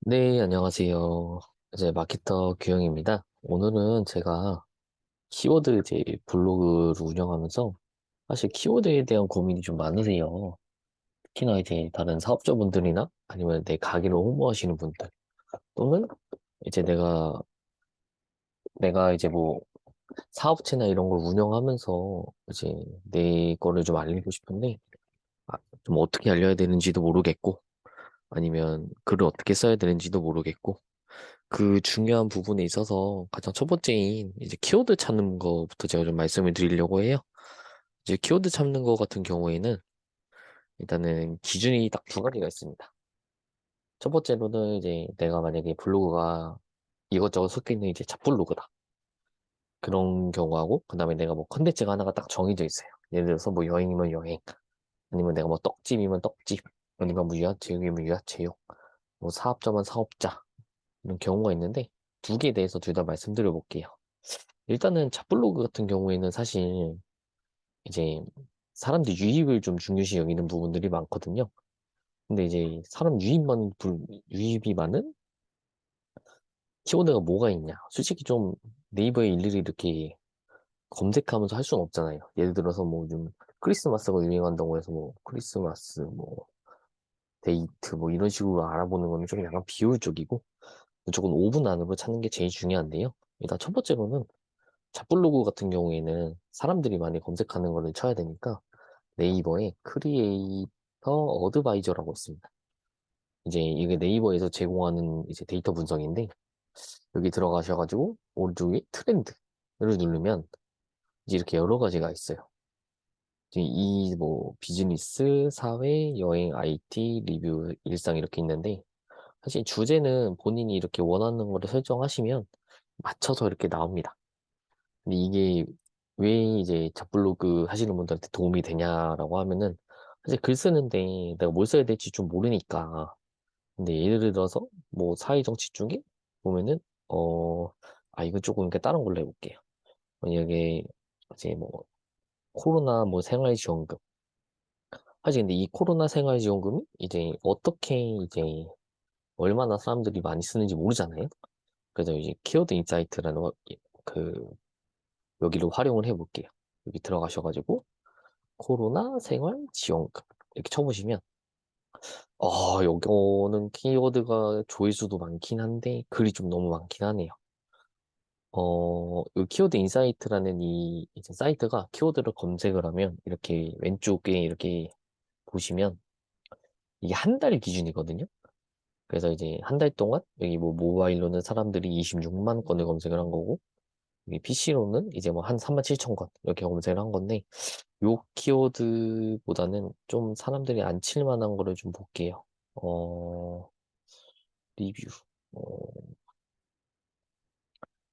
네, 안녕하세요. 이제 마케터 규영입니다. 오늘은 제가 키워드 이제 블로그를 운영하면서 사실 키워드에 대한 고민이 좀 많으세요. 특히나 이제 다른 사업자분들이나 아니면 내 가게를 홍보하시는 분들 또는 이제 내가 이제 뭐 사업체나 이런 걸 운영하면서 이제 내 거를 좀 알리고 싶은데 좀 어떻게 알려야 되는지도 모르겠고 아니면 글을 어떻게 써야 되는지도 모르겠고 그 중요한 부분에 있어서 가장 첫 번째인 이제 키워드 찾는 거부터 제가 좀 말씀을 드리려고 해요. 이제 키워드 찾는 거 같은 경우에는 일단은 기준이 딱 두 가지가 있습니다. 첫 번째로는 이제 내가 만약에 블로그가 이것저것 섞여 있는 이제 잡블로그다. 그런 경우하고, 그 다음에 내가 뭐 컨텐츠가 하나가 딱 정해져 있어요. 예를 들어서 뭐 여행이면 여행, 아니면 내가 뭐 떡집이면 떡집, 아니면 뭐 유아체육이면 유아체육, 뭐 사업자면 사업자, 이런 경우가 있는데, 두 개에 대해서 둘 다 말씀드려 볼게요. 일단은 잡블로그 같은 경우에는 사실 이제 사람들 유입을 좀 중요시 여기는 부분들이 많거든요. 근데 이제 사람 유입이 많은 키워드가 뭐가 있냐? 솔직히 좀 네이버에 일일이 이렇게 검색하면서 할 수는 없잖아요. 예를 들어서 뭐 요즘 크리스마스가 유행한다고 해서 뭐 크리스마스 뭐 데이트 뭐 이런 식으로 알아보는 거는 좀 약간 비효율적이고 무조건 5분 안으로 찾는 게 제일 중요한데요. 일단 첫 번째로는 잡블로그 같은 경우에는 사람들이 많이 검색하는 거를 쳐야 되니까 네이버에 크리에이터 어드바이저라고 있습니다. 이제 이게 네이버에서 제공하는 이제 데이터 분석인데 여기 들어가셔가지고 오른쪽에 트렌드를 누르면 이제 이렇게 여러 가지가 있어요. 이 뭐 비즈니스, 사회, 여행, IT, 리뷰, 일상 이렇게 있는데 사실 주제는 본인이 이렇게 원하는 거를 설정하시면 맞춰서 이렇게 나옵니다. 근데 이게 왜 이제 잡블로그 하시는 분들한테 도움이 되냐라고 하면은 사실 글 쓰는데 내가 뭘 써야 될지 좀 모르니까. 근데 예를 들어서 뭐 사회 정치 중에 보면은 어, 이거 조금 이렇게 다른 걸로 해볼게요. 만약에 이제 뭐 코로나 뭐 생활지원금. 사실 근데 이 코로나 생활지원금이 이제 어떻게 이제 얼마나 사람들이 많이 쓰는지 모르잖아요. 그래서 이제 키워드 인사이트라는 그 여기를 활용을 해볼게요. 여기 들어가셔가지고 코로나 생활 지원금 이렇게 쳐보시면 요거는 키워드가 조회수도 많긴 한데 글이 좀 너무 많긴 하네요. 이 키워드 인사이트라는 이 이제 사이트가 키워드를 검색을 하면 이렇게 왼쪽에 이렇게 보시면 이게 한 달 기준이거든요. 그래서 이제 한 달 동안 여기 뭐 모바일로는 사람들이 26만 건을 검색을 한 거고 여기 PC로는 이제 뭐 한 3만 7천 건 이렇게 검색을 한 건데 요 키워드보다는 좀 사람들이 안 칠 만한 거를 좀 볼게요. 어, 리뷰. 어,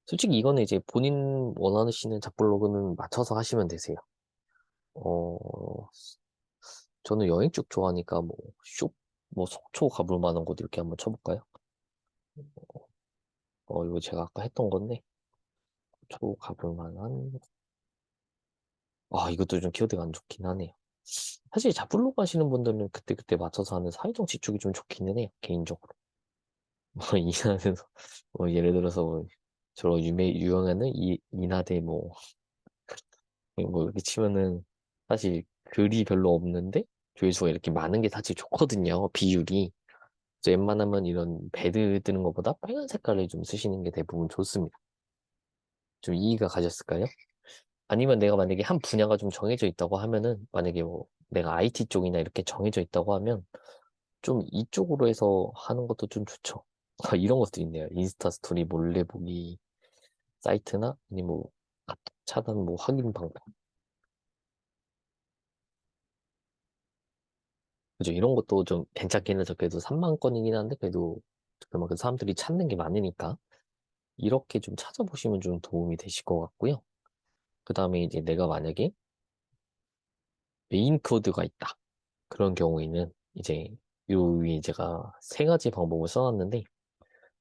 솔직히 이거는 이제 본인 원하시는 잡블로그는 맞춰서 하시면 되세요. 어, 저는 여행 쪽 좋아하니까 뭐 속초 가볼 만한 곳 이렇게 한번 쳐볼까요? 이거 제가 아까 했던 건데, 속초 가볼 만한, 이것도 좀 키워드가 안 좋긴 하네요. 사실 잡블로그 하시는 분들은 그때그때 맞춰서 하는 사회정치 쪽이 좀 좋기는 해요, 개인적으로. 뭐, 이나대에서, 뭐, 예를 들어서, 뭐, 유명하는 이나대 뭐, 뭐, 이렇게 치면은, 사실 글이 별로 없는데, 조회수가 이렇게 많은 게 사실 좋거든요, 비율이. 그래서 웬만하면 이런 배드 뜨는 것보다 빨간 색깔을 좀 쓰시는 게 대부분 좋습니다. 좀 이의가 가셨을까요? 아니면 내가 만약에 한 분야가 좀 정해져 있다고 하면은, 만약에 뭐, 내가 IT 쪽이나 이렇게 정해져 있다고 하면, 좀 이쪽으로 해서 하는 것도 좀 좋죠. 이런 것도 있네요. 인스타 스토리 몰래 보기 사이트나, 아니 뭐, 카톡 차단 뭐 확인 방법. 그죠? 이런 것도 좀 괜찮긴 해서 그래도 3만 건이긴 한데, 그래도 그만큼 사람들이 찾는 게 많으니까, 이렇게 좀 찾아보시면 좀 도움이 되실 것 같고요. 그 다음에 이제 내가 만약에 메인 코드가 있다. 그런 경우에는 이제 요 위에 제가 세 가지 방법을 써놨는데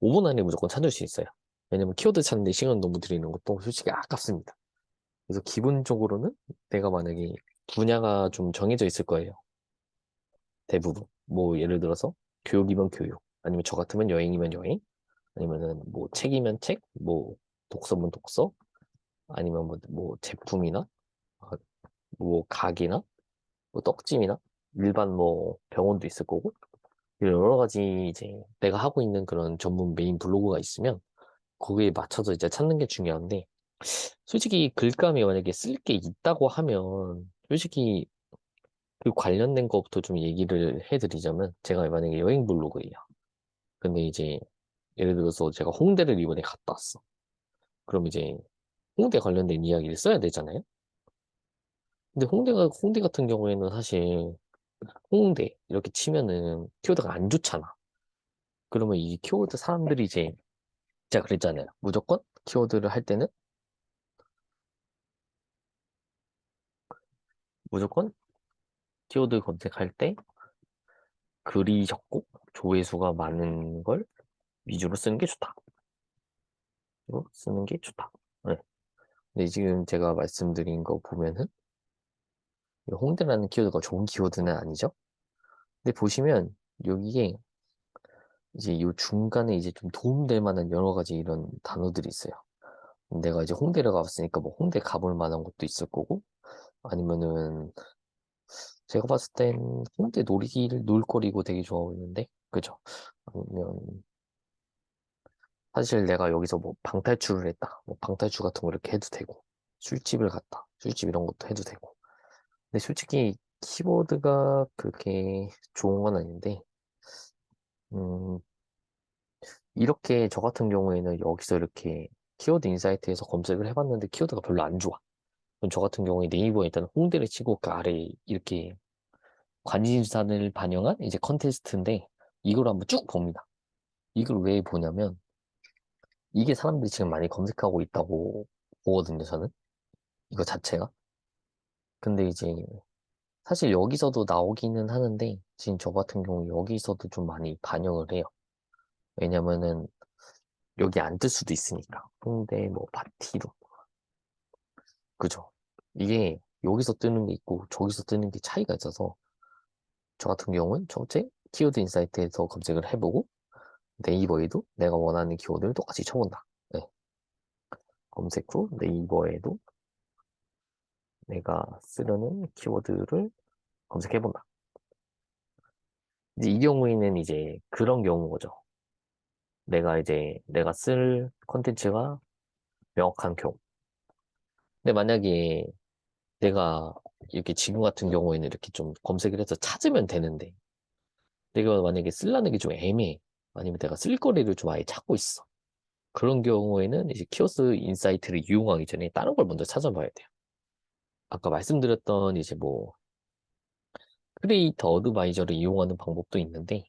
5분 안에 무조건 찾을 수 있어요. 왜냐면 키워드 찾는데 시간 너무 들이는 것도 솔직히 아깝습니다. 그래서 기본적으로는 내가 만약에 분야가 좀 정해져 있을 거예요. 대부분. 뭐 예를 들어서 교육이면 교육, 아니면 저 같으면 여행이면 여행, 아니면은 뭐 책이면 책, 뭐 독서면 독서, 아니면 뭐 제품이나 아, 뭐 가게나 뭐 떡집이나 일반 뭐 병원도 있을 거고 여러 가지 이제 내가 하고 있는 그런 전문 메인 블로그가 있으면 거기에 맞춰서 이제 찾는 게 중요한데 솔직히 글감이 만약에 쓸 게 있다고 하면 솔직히 그 관련된 것부터 좀 얘기를 해드리자면 제가 만약에 여행 블로그예요. 근데 이제 예를 들어서 제가 홍대를 이번에 갔다 왔어. 그럼 이제 홍대 관련된 이야기를 써야 되잖아요. 근데 홍대 같은 경우에는 사실 홍대 이렇게 치면은 키워드가 안 좋잖아. 그러면 이 키워드 사람들이 이제 제가 그랬잖아요. 무조건 키워드를 할 때는 무조건 키워드 검색할 때 글이 적고 조회수가 많은 걸 위주로 쓰는 게 좋다. 위주로 쓰는 게 좋다. 네. 근데 지금 제가 말씀드린 거 보면은 이 홍대라는 키워드가 좋은 키워드는 아니죠. 근데 보시면 여기에 이제 요 중간에 이제 좀 도움될 만한 여러 가지 이런 단어들이 있어요. 내가 이제 홍대를 가봤으니까 뭐 홍대 가볼 만한 것도 있을 거고 아니면은 제가 봤을 땐 홍대 놀거리고 되게 좋아 보이는데 그죠? 아니면 사실 내가 여기서 뭐 방탈출을 했다. 뭐 방탈출 같은 거 이렇게 해도 되고 술집을 갔다. 술집 이런 것도 해도 되고 근데 솔직히 키보드가 그렇게 좋은 건 아닌데 음 이렇게 저 같은 경우에는 여기서 이렇게 키워드 인사이트에서 검색을 해봤는데 키워드가 별로 안 좋아. 그럼 저 같은 경우에 네이버에 일단 홍대를 치고 그 아래 이렇게 관심사를 반영한 이제 컨테스트인데 이걸 한번 쭉 봅니다. 이걸 왜 보냐면 이게 사람들이 지금 많이 검색하고 있다고 보거든요, 저는. 이거 자체가. 근데 이제 사실 여기서도 나오기는 하는데 지금 저 같은 경우 여기서도 좀 많이 반영을 해요. 왜냐면은 여기 안 뜰 수도 있으니까. 홍대 뭐 파티룸. 그죠? 이게 여기서 뜨는 게 있고 저기서 뜨는 게 차이가 있어서 저 같은 경우는 첫째 키워드 인사이트에서 검색을 해보고 네이버에도 내가 원하는 키워드를 똑같이 쳐본다. 네. 검색 후 네이버에도 내가 쓰려는 키워드를 검색해본다. 이제 이 경우에는 이제 그런 경우인 거죠. 내가 쓸 컨텐츠가 명확한 경우. 근데 만약에 내가 이렇게 지금 같은 경우에는 이렇게 좀 검색을 해서 찾으면 되는데 내가 만약에 쓸라는 게 좀 애매해. 아니면 내가 쓸 거리를 좀 아예 찾고 있어. 그런 경우에는 이제 키워드 인사이트를 이용하기 전에 다른 걸 먼저 찾아봐야 돼요. 아까 말씀드렸던 이제 뭐 크리에이터 어드바이저를 이용하는 방법도 있는데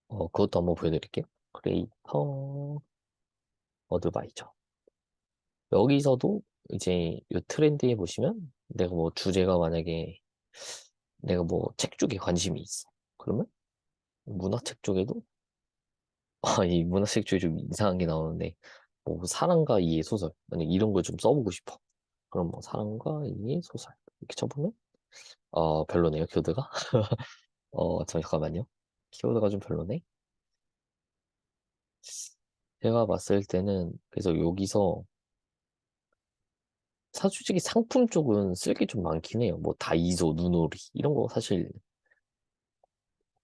그것도 한번 보여드릴게요. 크리에이터 어드바이저. 여기서도 이제 이 트렌드에 보시면 내가 뭐 주제가 만약에 내가 뭐 책 쪽에 관심이 있어. 그러면 문화책 쪽에도 이 문화책 쪽에 좀 이상한 게 나오는데 뭐 사랑과 이해 소설 만약 이런 걸 좀 써보고 싶어. 그럼 뭐 사랑과 이해 소설 이렇게 쳐보면 별로네요 키워드가. 잠깐만요. 키워드가 좀 별로네. 제가 봤을 때는 그래서 여기서 솔직히 상품 쪽은 쓸 게 좀 많긴 해요. 뭐 다이소, 눈오리 이런 거 사실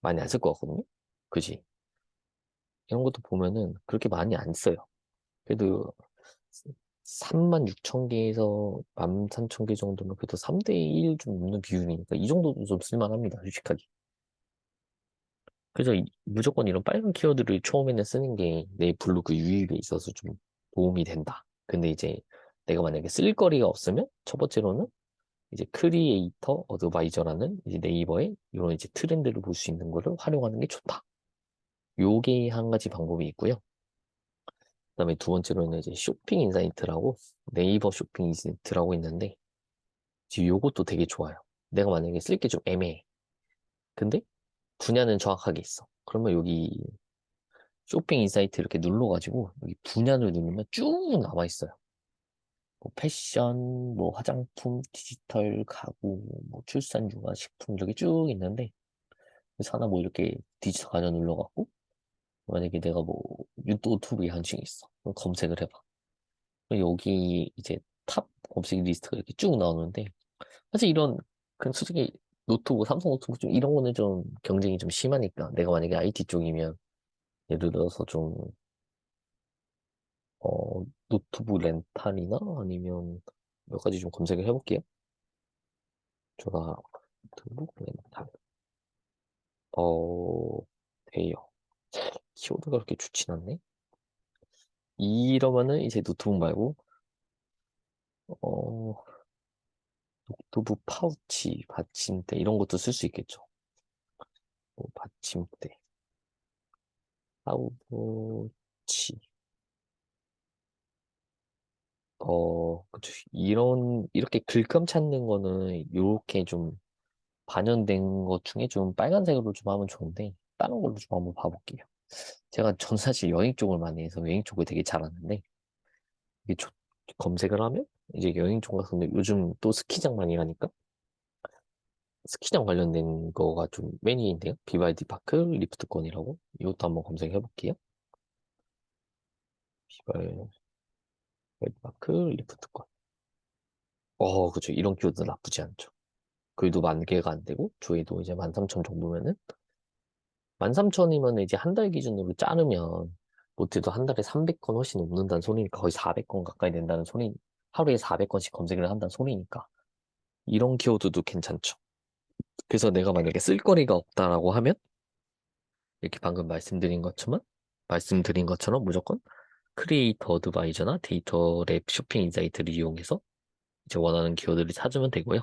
많이 안 쓸 것 같거든요. 그지? 이런 것도 보면은 그렇게 많이 안 써요. 그래도 36,000개에서 13,000개 정도면 그래도 3대1 좀 넘는 비율이니까 이 정도도 좀 쓸만합니다. 솔직하게. 그래서 무조건 이런 빨간 키워드를 처음에는 쓰는 게 내 블로그 유입에 있어서 좀 도움이 된다. 근데 이제 내가 만약에 쓸 거리가 없으면 첫 번째로는 이제 크리에이터 어드바이저라는 이제 네이버에 이런 이제 트렌드를 볼 수 있는 거를 활용하는 게 좋다. 요게 한 가지 방법이 있고요. 그다음에 두 번째로는 이제 쇼핑 인사이트라고 네이버 쇼핑 인사이트라고 있는데 지금 요것도 되게 좋아요. 내가 만약에 쓸 게 좀 애매해. 근데 분야는 정확하게 있어. 그러면 여기 쇼핑 인사이트 이렇게 눌러가지고 여기 분야를 누르면 쭉 남아 있어요. 뭐 패션, 뭐 화장품, 디지털, 가구, 뭐 출산, 육아, 식품 이렇게 쭉 있는데 그래서 하나 뭐 이렇게 디지털 가전 눌러갖고 만약에 내가 뭐 유튜브에 한증이 있어. 그럼 검색을 해봐. 그럼 여기 이제 탑 검색 리스트가 이렇게 쭉 나오는데 사실 이런 그냥 솔직히 노트북, 삼성 노트북 좀 이런 거는 좀 경쟁이 좀 심하니까 내가 만약에 IT 쪽이면 예를 들어서 좀 노트북 렌탈이나 아니면 몇 가지 좀 검색을 해볼게요. 제가 노트북 렌탈 돼요. 키워드가 그렇게 좋진 않네. 이러면은 이제 노트북 말고 어 노트북 파우치, 받침대 이런 것도 쓸 수 있겠죠. 뭐 받침대, 파우치, 그쵸. 이렇게 글감 찾는 거는 이렇게 좀 반영된 것 중에 좀 빨간색으로 좀 하면 좋은데 다른 걸로 좀 한번 봐볼게요. 제가 전 사실 여행 쪽을 많이 해서 여행 쪽을 되게 잘하는데 이게 검색을 하면 이제 여행 쪽 같은 데 요즘 또 스키장 많이 가니까 스키장 관련된 거가 좀 메인인데요. 비발디 파크 리프트권이라고 이것도 한번 검색해 볼게요. 비발디 파크 리프트권. 그죠. 이런 키워드 나쁘지 않죠. 글도 10,000개가 안 되고 조회도 이제 13,000 정도면은 13,000이면 이제 한 달 기준으로 자르면 못해도 한 달에 300건 훨씬 넘는다는 소리니까 거의 400건 가까이 된다는 소리, 하루에 400건씩 검색을 한다는 소리니까 이런 키워드도 괜찮죠. 그래서 내가 만약에 쓸거리가 없다라고 하면 이렇게 방금 말씀드린 것처럼 무조건 크리에이터 어드바이저나 데이터 랩 쇼핑 인사이트를 이용해서 이제 원하는 키워드를 찾으면 되고요.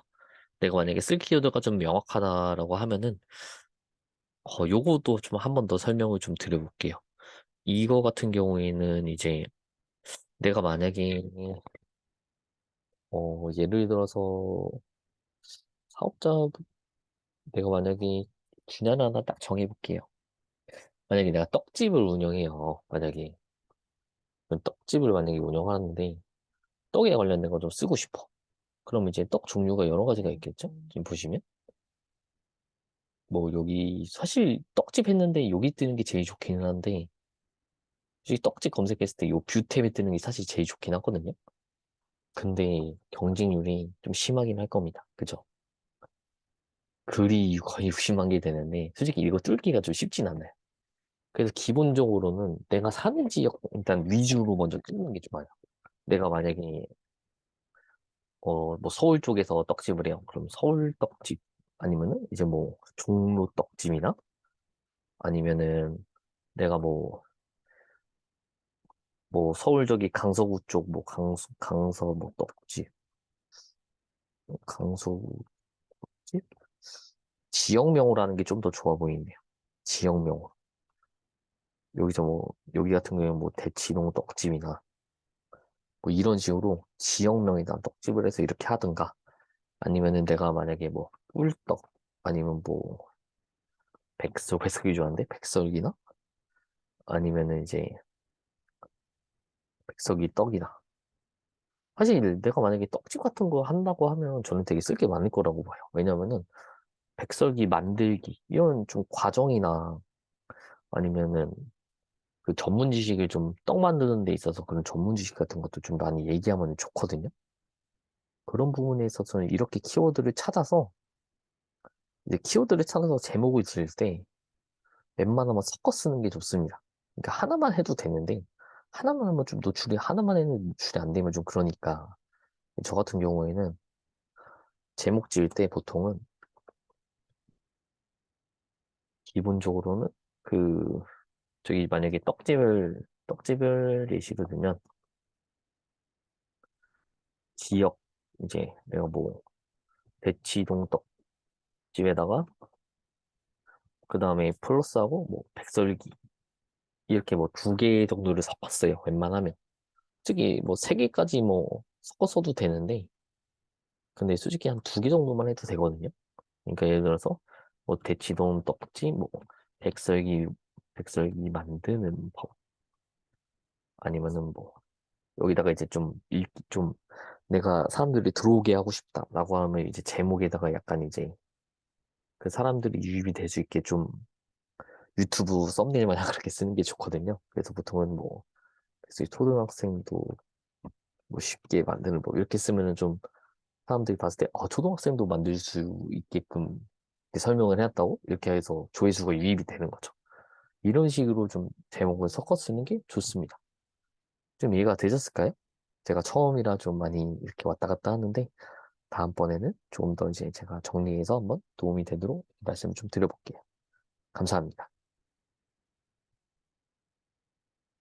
내가 만약에 쓸 키워드가 좀 명확하다라고 하면은 요거도 좀 한 번 더 설명을 좀 드려볼게요. 이거 같은 경우에는 이제 내가 만약에 예를 들어서 사업자 내가 만약에 분야를 하나 딱 정해볼게요. 만약에 내가 떡집을 운영해요. 떡집을 만약에 운영하는데 떡에 관련된 거 좀 쓰고 싶어. 그럼 이제 떡 종류가 여러 가지가 있겠죠? 지금 보시면 뭐 여기 사실 떡집 했는데 여기 뜨는 게 제일 좋기는 한데 솔직히 떡집 검색했을 때 요 뷰 탭에 뜨는 게 사실 제일 좋긴 하거든요. 근데 경쟁률이 좀 심하긴 할 겁니다. 그죠? 글이 거의 60만 개 되는데 솔직히 이거 뚫기가 좀 쉽진 않아요. 그래서 기본적으로는 내가 사는 지역 일단 위주로 먼저 뜯는 게 좋아요. 내가 만약에 뭐 서울 쪽에서 떡집을 해요. 그럼 서울 떡집 아니면은 이제 뭐 종로 떡집이나 아니면은 내가 뭐 서울 저기 강서구 쪽 뭐 강서 뭐 떡집 강서구집 지역명으로 하는 게 좀 더 좋아 보이네요. 지역명으로. 여기서 여기 같은 경우에는 뭐 대치동 떡집이나 뭐 이런 식으로 지역명에다 떡집을 해서 이렇게 하든가 아니면은 내가 만약에 뭐 꿀떡 아니면 뭐 백석이 좋아하는데 백설기나 아니면은 이제 백석이 떡이다. 사실 내가 만약에 떡집 같은 거 한다고 하면 저는 되게 쓸 게 많을 거라고 봐요. 왜냐면은 백설기 만들기 이런 좀 과정이나 아니면은 그 전문 지식을 좀 떡 만드는 데 있어서 그런 전문 지식 같은 것도 좀 많이 얘기하면 좋거든요. 그런 부분에 있어서는 이렇게 키워드를 찾아서 제목을 지을 때 웬만하면 섞어 쓰는 게 좋습니다. 그러니까 하나만 해도 되는데 하나만 하면 좀 노출이 하나만 해도 노출이 안 되면 좀 그러니까 저 같은 경우에는 제목 지을 때 보통은 기본적으로는 그 저기 만약에 떡집을 예시로 들면 지역 이제 내가 뭐 대치동 떡집에다가 그 다음에 플러스하고 뭐 백설기 이렇게 뭐 2개 정도를 섞었어요. 웬만하면 솔직히 뭐 3개까지 뭐 섞었어도 되는데 근데 솔직히 한 2개 정도만 해도 되거든요. 그러니까 예를 들어서 뭐 대치동 떡집 뭐 백설기 백설기 만드는 법 아니면은 뭐 여기다가 이제 좀 내가 사람들이 들어오게 하고 싶다라고 하면 이제 제목에다가 약간 이제 그 사람들이 유입이 될 수 있게 좀 유튜브 썸네일 마냥 그렇게 쓰는 게 좋거든요. 그래서 보통은 뭐, 그래서 이 초등학생도 뭐 쉽게 만드는 법 이렇게 쓰면은 좀 사람들이 봤을 때, 초등학생도 만들 수 있게끔 이렇게 설명을 해놨다고? 이렇게 해서 조회수가 유입이 되는 거죠. 이런 식으로 좀 제목을 섞어 쓰는 게 좋습니다. 좀 이해가 되셨을까요? 제가 처음이라 좀 많이 이렇게 왔다 갔다 하는데, 다음번에는 조금 더 이제 제가 정리해서 한번 도움이 되도록 말씀 좀 드려볼게요. 감사합니다.